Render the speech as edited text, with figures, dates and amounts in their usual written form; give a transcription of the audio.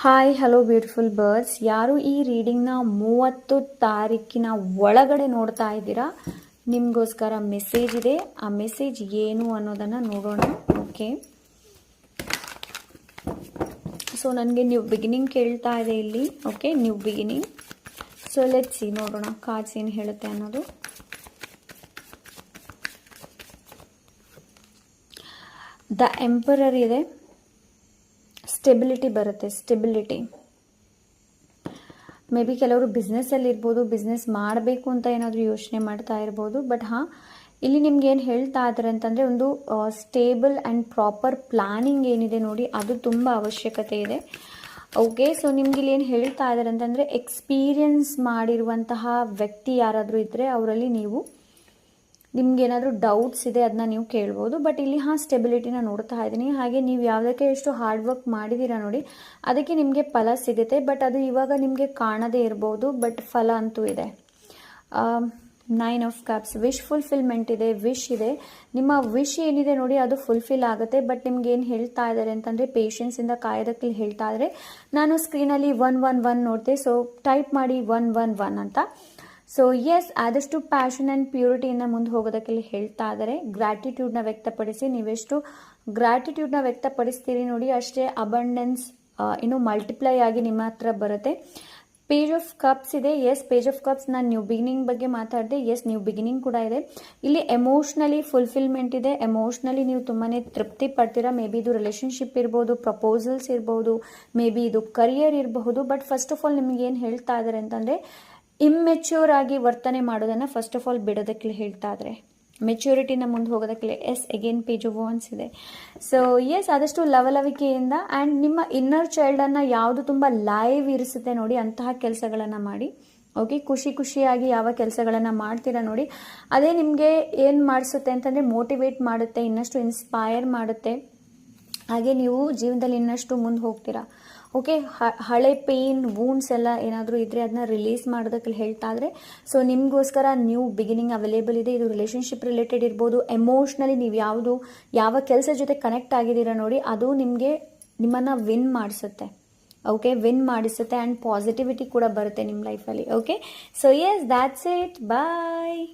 Hi hello beautiful birds. ಯಾರು ಈ ರೀಡಿಂಗ್ನ 30 ತಾರೀಕಿನ ಒಳಗಡೆ ನೋಡ್ತಾ ಇದ್ದೀರಾ, ನಿಮಗೋಸ್ಕರ ಮೆಸೇಜ್ ಇದೆ. ಆ ಮೆಸೇಜ್ ಏನು ಅನ್ನೋದನ್ನು ನೋಡೋಣ. ಓಕೆ, ಸೊ ನನಗೆ ನ್ಯೂ ಬಿಗಿನಿಂಗ್ ಕೇಳ್ತಾ ಇದೆ ಇಲ್ಲಿ. Okay, new beginning. So let's see, ನೋಡೋಣ ಕಾರ್ಡ್ಸ್ ಏನು ಹೇಳುತ್ತೆ ಅನ್ನೋದು. ದ ಎಂಪರರ್ ಇದೆ, ಸ್ಟೆಬಿಲಿಟಿ ಬರುತ್ತೆ. ಸ್ಟೆಬಿಲಿಟಿ ಮೇ ಬಿ ಕೆಲವರು ಬಿಸ್ನೆಸ್ಸಲ್ಲಿ ಇರ್ಬೋದು, ಬಿಸ್ನೆಸ್ ಮಾಡಬೇಕು ಅಂತ ಏನಾದರೂ ಯೋಚನೆ ಮಾಡ್ತಾ ಇರ್ಬೋದು. ಬಟ್ ಇಲ್ಲಿ ನಿಮ್ಗೆ ಏನು ಹೇಳ್ತಾ ಇದ್ದಾರೆ ಅಂತಂದರೆ, ಒಂದು ಸ್ಟೇಬಲ್ ಆ್ಯಂಡ್ ಪ್ರಾಪರ್ ಪ್ಲಾನಿಂಗ್ ಏನಿದೆ ನೋಡಿ, ಅದು ತುಂಬ ಅವಶ್ಯಕತೆ ಇದೆ. ಓಕೆ, ಸೊ ನಿಮ್ಗೆ ಇಲ್ಲಿ ಏನು ಹೇಳ್ತಾ ಇದ್ದಾರೆ ಅಂತಂದರೆ, ಎಕ್ಸ್ಪೀರಿಯನ್ಸ್ ಮಾಡಿರುವಂತಹ ವ್ಯಕ್ತಿ ಯಾರಾದರೂ ಇದ್ದರೆ ಅವರಲ್ಲಿ ನೀವು ನಿಮ್ಗೆ ಏನಾದರೂ ಡೌಟ್ಸ್ ಇದೆ ಅದನ್ನ ನೀವು ಕೇಳ್ಬೋದು. ಬಟ್ ಇಲ್ಲಿ ಸ್ಟೆಬಿಲಿಟಿನ ನೋಡ್ತಾ ಇದ್ದೀನಿ. ಹಾಗೆ ನೀವು ಯಾವುದಕ್ಕೆ ಎಷ್ಟು ಹಾರ್ಡ್ ವರ್ಕ್ ಮಾಡಿದ್ದೀರಾ ನೋಡಿ, ಅದಕ್ಕೆ ನಿಮಗೆ ಫಲ ಸಿಗುತ್ತೆ. ಬಟ್ ಅದು ಇವಾಗ ನಿಮಗೆ ಕಾಣದೇ ಇರ್ಬೋದು, ಬಟ್ ಫಲ ಅಂತೂ ಇದೆ. 9 ಆಫ್ ಕಪ್ಸ್, ವಿಶ್ ಫುಲ್ಫಿಲ್ಮೆಂಟ್ ಇದೆ, ವಿಶ್ ಇದೆ. ನಿಮ್ಮ ವಿಶ್ ಏನಿದೆ ನೋಡಿ ಅದು ಫುಲ್ಫಿಲ್ ಆಗುತ್ತೆ. ಬಟ್ ನಿಮ್ಗೆ ಏನು ಹೇಳ್ತಾ ಇದ್ದಾರೆ ಅಂತಂದರೆ, ಪೇಷನ್ಸಿಂದ ಕಾಯೋದಕ್ಕೆ ಹೇಳ್ತಾ ಇದ್ದಾರೆ. ನಾನು ಸ್ಕ್ರೀನಲ್ಲಿ 111 ನೋಡಿದೆ, ಸೊ ಟೈಪ್ ಮಾಡಿ 111 ಅಂತ. ಸೊ ಎಸ್, ಆದಷ್ಟು ಪ್ಯಾಷನ್ ಆ್ಯಂಡ್ ಪ್ಯೂರಿಟಿಯಿಂದ ಮುಂದೆ ಹೋಗೋದಕ್ಕೆ ಹೇಳ್ತಾ ಇದ್ದಾರೆ. ಗ್ರ್ಯಾಟಿಟ್ಯೂಡ್ನ ವ್ಯಕ್ತಪಡಿಸಿ. ನೀವೆಷ್ಟು ಗ್ರ್ಯಾಟಿಟ್ಯೂಡ್ನ ವ್ಯಕ್ತಪಡಿಸ್ತೀರಿ ನೋಡಿ, ಅಷ್ಟೇ ಅಬಂಡೆನ್ಸ್ ಇನ್ನೂ ಮಲ್ಟಿಪ್ಲೈ ಆಗಿ ನಿಮ್ಮ ಹತ್ರ ಬರುತ್ತೆ. ಪೇಜ್ ಆಫ್ ಕಪ್ಸ್ ಇದೆ. Yes, page of cups. ನಾನು ನ್ಯೂ ಬಿಗಿನಿಂಗ್ ಬಗ್ಗೆ ಮಾತಾಡಿದೆ. ಎಸ್, ನ್ಯೂ ಬಿಗಿನಿಂಗ್ ಕೂಡ ಇದೆ. ಇಲ್ಲಿ ಎಮೋಷ್ನಲಿ ಫುಲ್ಫಿಲ್ಮೆಂಟ್ ಇದೆ. ಎಮೋಷ್ನಲಿ ನೀವು ತುಂಬಾ ತೃಪ್ತಿ ಪಡ್ತೀರಾ. ಮೇ ಬಿ ಇದು ರಿಲೇಷನ್ಶಿಪ್ ಇರ್ಬೋದು, ಪ್ರಪೋಸಲ್ಸ್ ಇರ್ಬೋದು, ಮೇ ಬಿ ಇದು ಕರಿಯರ್ ಇರಬಹುದು. ಬಟ್ ಫಸ್ಟ್ ಆಫ್ ಆಲ್ ನಿಮಗೆ ಏನು ಹೇಳ್ತಾ ಇದ್ದಾರೆ ಅಂತಂದರೆ, ಇಮ್ಮೆಚ್ಯೂರ್ ಆಗಿ ವರ್ತನೆ ಮಾಡೋದನ್ನು ಫಸ್ಟ್ ಆಫ್ ಆಲ್ ಬಿಡೋದಕ್ಕೆ ಹೇಳ್ತಾ ಇದ್ದಾರೆ. ಮೆಚ್ಯೂರಿಟಿನ ಮುಂದೆ ಹೋಗೋದಕ್ಕೆ. ಎಸ್, ಅಗೇನ್ ಪೇಜ್ ಆಫ್ ವಾನ್ಸ್ ಇದೆ. ಸೊ ಎಸ್, ಆದಷ್ಟು ಲವಲವಿಕೆಯಿಂದ ಆ್ಯಂಡ್ ನಿಮ್ಮ ಇನ್ನರ್ ಚೈಲ್ಡನ್ನು ಯಾವುದು ತುಂಬ ಲೈವ್ ಇರಿಸುತ್ತೆ ನೋಡಿ, ಅಂತಹ ಕೆಲಸಗಳನ್ನು ಮಾಡಿ. ಓಕೆ, ಖುಷಿಯಾಗಿ ಯಾವ ಕೆಲಸಗಳನ್ನು ಮಾಡ್ತೀರಾ ನೋಡಿ, ಅದೇ ನಿಮಗೆ ಏನು ಮಾಡಿಸುತ್ತೆ ಅಂತಂದರೆ, ಮೋಟಿವೇಟ್ ಮಾಡುತ್ತೆ, ಇನ್ನಷ್ಟು ಇನ್ಸ್ಪೈರ್ ಮಾಡುತ್ತೆ. ಹಾಗೆ ನೀವು ಜೀವನದಲ್ಲಿ ಇನ್ನಷ್ಟು ಮುಂದೆ ಹೋಗ್ತೀರಾ. ಓಕೆ, ಹಳೆ ಪೇಯ್ನ್ ವೂಂಡ್ಸ್ ಎಲ್ಲ ಏನಾದರೂ ಇದ್ದರೆ ಅದನ್ನ ರಿಲೀಸ್ ಮಾಡೋದಕ್ಕೆ ಹೇಳ್ತಾ ಇದ್ರೆ. ಸೊ ನಿಮಗೋಸ್ಕರ ನ್ಯೂ ಬಿಗಿನಿಂಗ್ ಅವೈಲೇಬಲ್ ಇದೆ. ಇದು ರಿಲೇಷನ್ಶಿಪ್ ರಿಲೇಟೆಡ್ ಇರ್ಬೋದು, ಎಮೋಷ್ನಲಿ ನೀವು ಯಾವ ಕೆಲಸ ಜೊತೆ ಕನೆಕ್ಟ್ ಆಗಿದ್ದೀರಾ ನೋಡಿ, ಅದು ನಿಮ್ಮನ್ನು ವಿನ್ ಮಾಡಿಸುತ್ತೆ. ಓಕೆ, ವಿನ್ ಮಾಡಿಸುತ್ತೆ ಆ್ಯಂಡ್ ಪಾಸಿಟಿವಿಟಿ ಕೂಡ ಬರುತ್ತೆ ನಿಮ್ಮ ಲೈಫಲ್ಲಿ. Okay, so yes, that's it, bye.